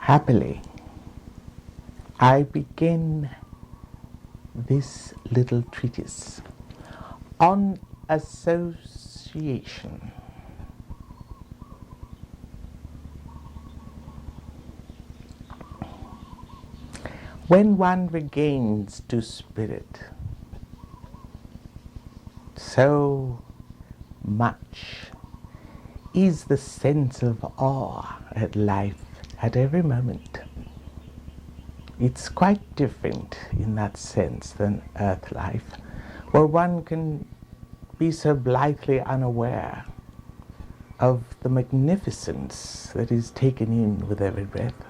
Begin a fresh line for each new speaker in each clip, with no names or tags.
Happily, I begin this little treatise on association. When one regains to spirit, so much is the sense of awe at life at every moment. It's quite different in that sense than earth life, where one can be so blithely unaware of the magnificence that is taken in with every breath.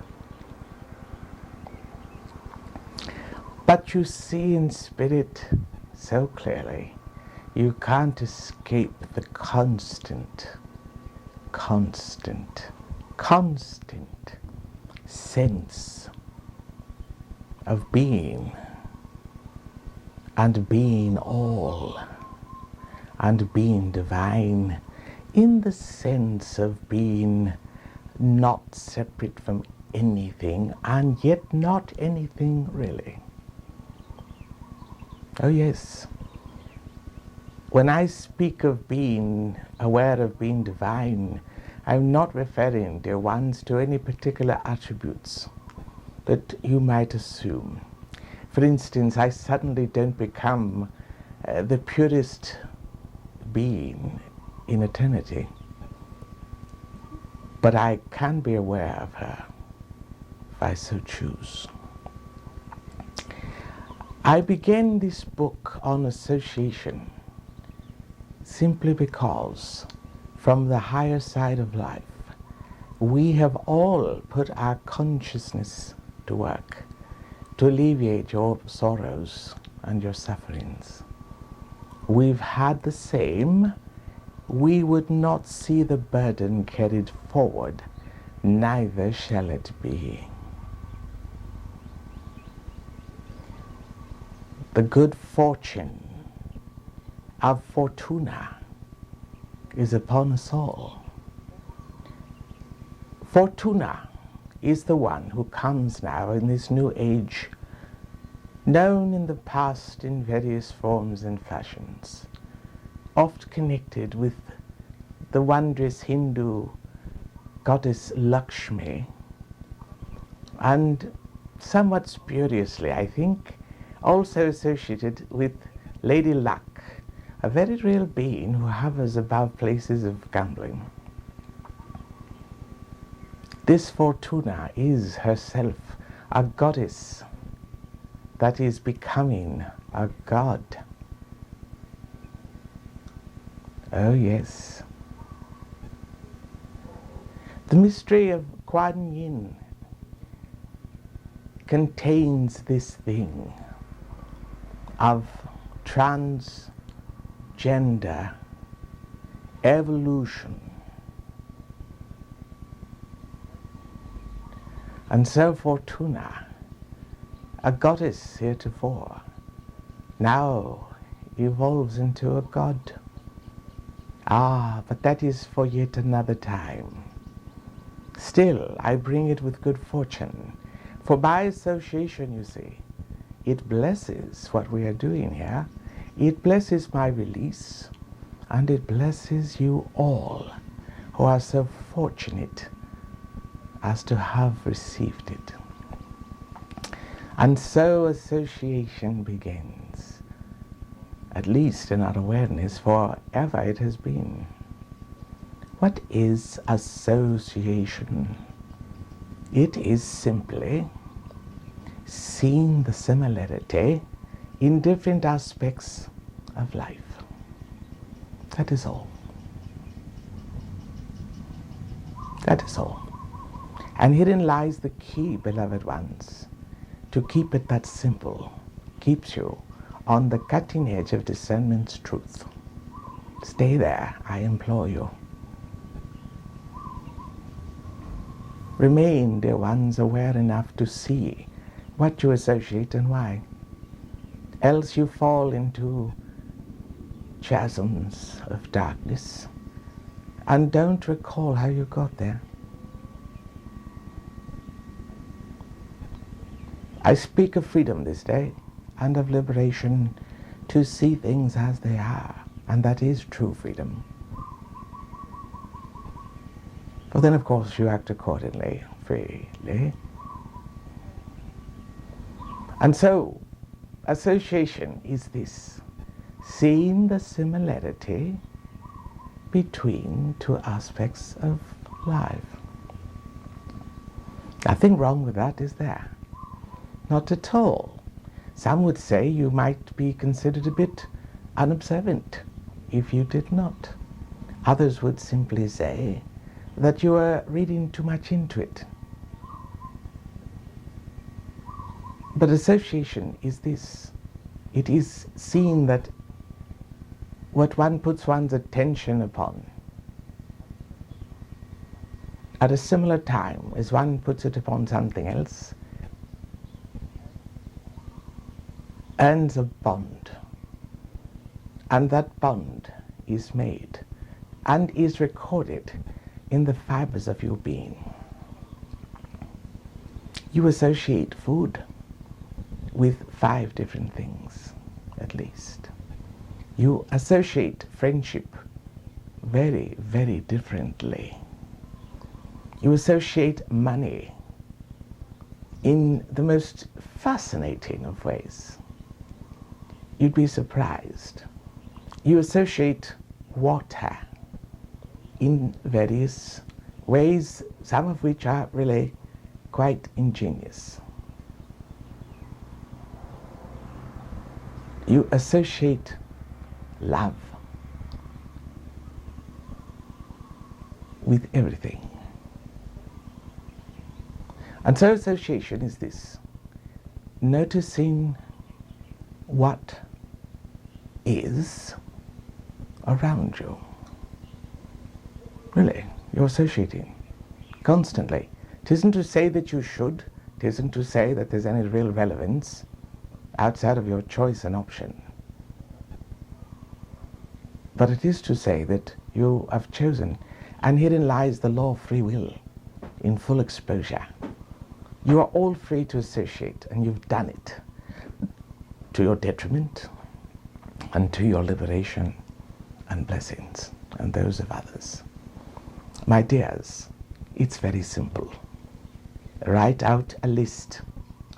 But you see in spirit so clearly, you can't escape the constant sense of being, and being all, and being divine, in the sense of being not separate from anything, and yet not anything really. Oh yes. When I speak of being aware of being divine, I'm not referring, dear ones, to any particular attributes that you might assume. For instance, I suddenly don't become the purest being in eternity, but I can be aware of her if I so choose. I began this book on association simply because, from the higher side of life, we have all put our consciousness to work to alleviate your sorrows and your sufferings. We've had the same. We would not see the burden carried forward, neither shall it be. The good fortune of Fortuna is upon us all. Fortuna is the one who comes now in this new age, known in the past in various forms and fashions, oft connected with the wondrous Hindu goddess Lakshmi, and somewhat spuriously, I think, also associated with Lady Luck, a very real being who hovers above places of gambling. This Fortuna is herself a goddess that is becoming a god. Oh yes. The mystery of Kuan Yin contains this thing of transgender evolution. And so Fortuna, a goddess heretofore, now evolves into a god. Ah, but that is for yet another time. Still, I bring it with good fortune, for by association, you see, it blesses what we are doing here. It blesses my release, and it blesses you all who are so fortunate as to have received it. And so association begins, at least in our awareness, forever it has been. What is association? It is simply seeing the similarity in different aspects of life. That is all. That is all. And herein lies the key, beloved ones. To keep it that simple keeps you on the cutting edge of discernment's truth. Stay there, I implore you. Remain, dear ones, aware enough to see what you associate and why. Else you fall into chasms of darkness and don't recall how you got there. I speak of freedom this day, and of liberation to see things as they are, and that is true freedom. But then, of course, you act accordingly, freely. And so, association is this, seeing the similarity between two aspects of life. Nothing wrong with that, is there? Not at all. Some would say you might be considered a bit unobservant if you did not. Others would simply say that you are reading too much into it. But association is this. It is seeing that what one puts one's attention upon at a similar time as one puts it upon something else earns a bond. And that bond is made and is recorded in the fibers of your being. You associate food with 5 different things, at least. You associate friendship very, very differently. You associate money in the most fascinating of ways. You'd be surprised. You associate water in various ways, some of which are really quite ingenious. You associate love with everything. And so association is this, noticing what is around you. Really, you're associating constantly. It isn't to say that you should, it isn't to say that there's any real relevance outside of your choice and option. But it is to say that you have chosen, and herein lies the law of free will in full exposure. You are all free to associate, and you've done it to your detriment and to your liberation and blessings and those of others. My dears, it's very simple. Write out a list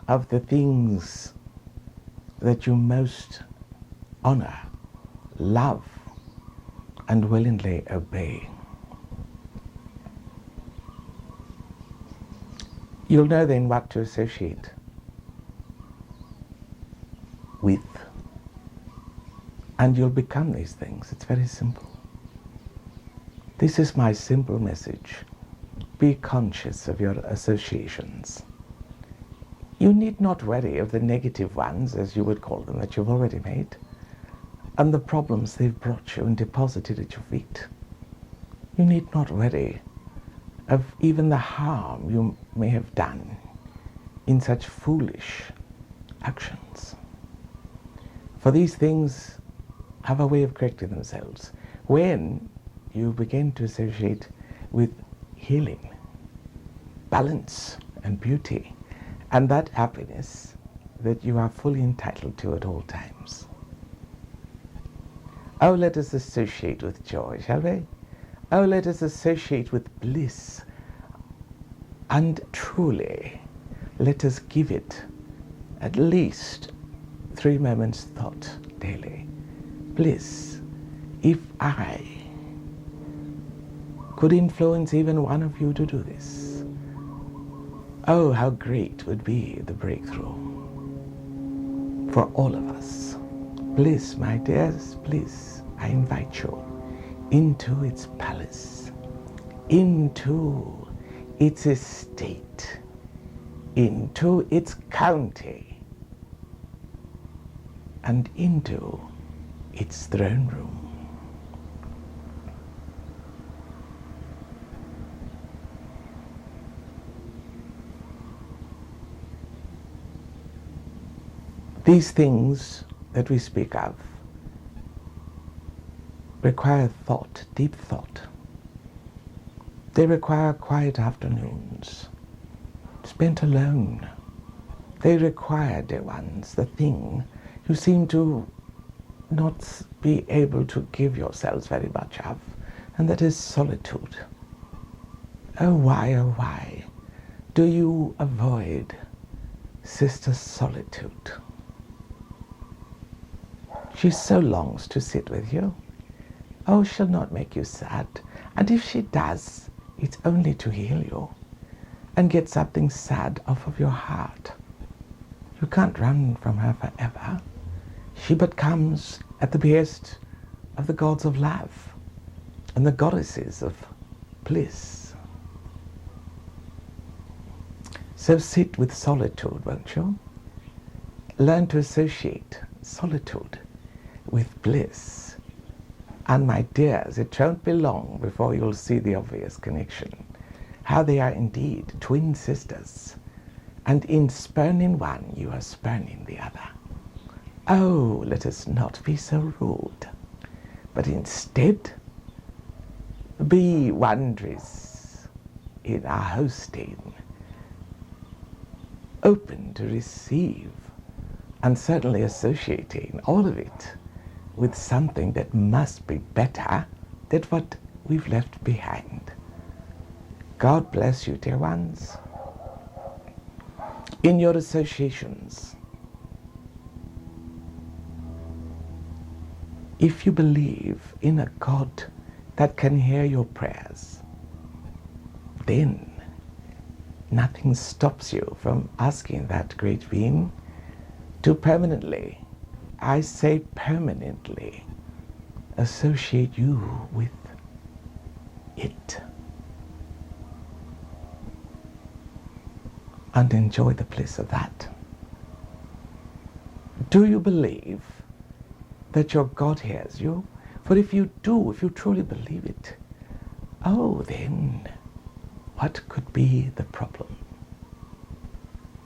of the things that you most honor, love, and willingly obey. You'll know then what to associate with, and you'll become these things. It's very simple. This is my simple message. Be conscious of your associations. You need not worry of the negative ones, as you would call them, that you've already made, and the problems they've brought you and deposited at your feet. You need not worry of even the harm you may have done in such foolish actions. For these things have a way of correcting themselves when you begin to associate with healing, balance, and beauty, and that happiness that you are fully entitled to at all times. Oh, let us associate with joy, shall we? Oh, let us associate with bliss. And truly, let us give it at least 3 moments thought daily. Bliss. If I could influence even one of you to do this, oh, how great would be the breakthrough for all of us. Bliss, my dears, bliss. I invite you into its palace, into its estate, into its county, and into its throne room. These things that we speak of require thought, deep thought. They require quiet afternoons spent alone. They require, dear ones, the thing you seem to not be able to give yourselves very much of, and that is solitude. Oh why do you avoid Sister Solitude? She so longs to sit with you. Oh, she'll not make you sad, and if she does, it's only to heal you and get something sad off of your heart. You can't run from her forever. She but comes at the behest of the gods of love and the goddesses of bliss. So sit with solitude, won't you? Learn to associate solitude with bliss. And my dears, it won't be long before you'll see the obvious connection. How they are indeed twin sisters. And in spurning one, you are spurning the other. Oh, let us not be so rude, but instead be wondrous in our hosting, open to receive, and certainly associating all of it with something that must be better than what we've left behind. God bless you, dear ones. In your associations, if you believe in a God that can hear your prayers, then nothing stops you from asking that great being to permanently, I say permanently, associate you with it. And enjoy the bliss of that. Do you believe that your God hears you? For if you do, if you truly believe it, oh, then what could be the problem?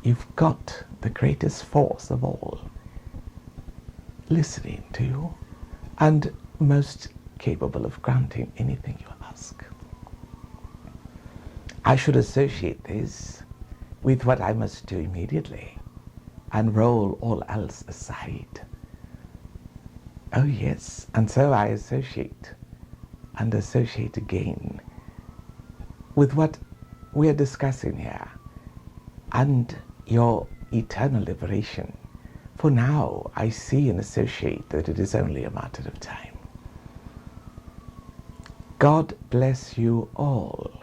You've got the greatest force of all listening to you and most capable of granting anything you ask. I should associate this with what I must do immediately and roll all else aside. Oh yes, and so I associate and associate again with what we are discussing here and your eternal liberation. For now I see and associate that it is only a matter of time. God bless you all.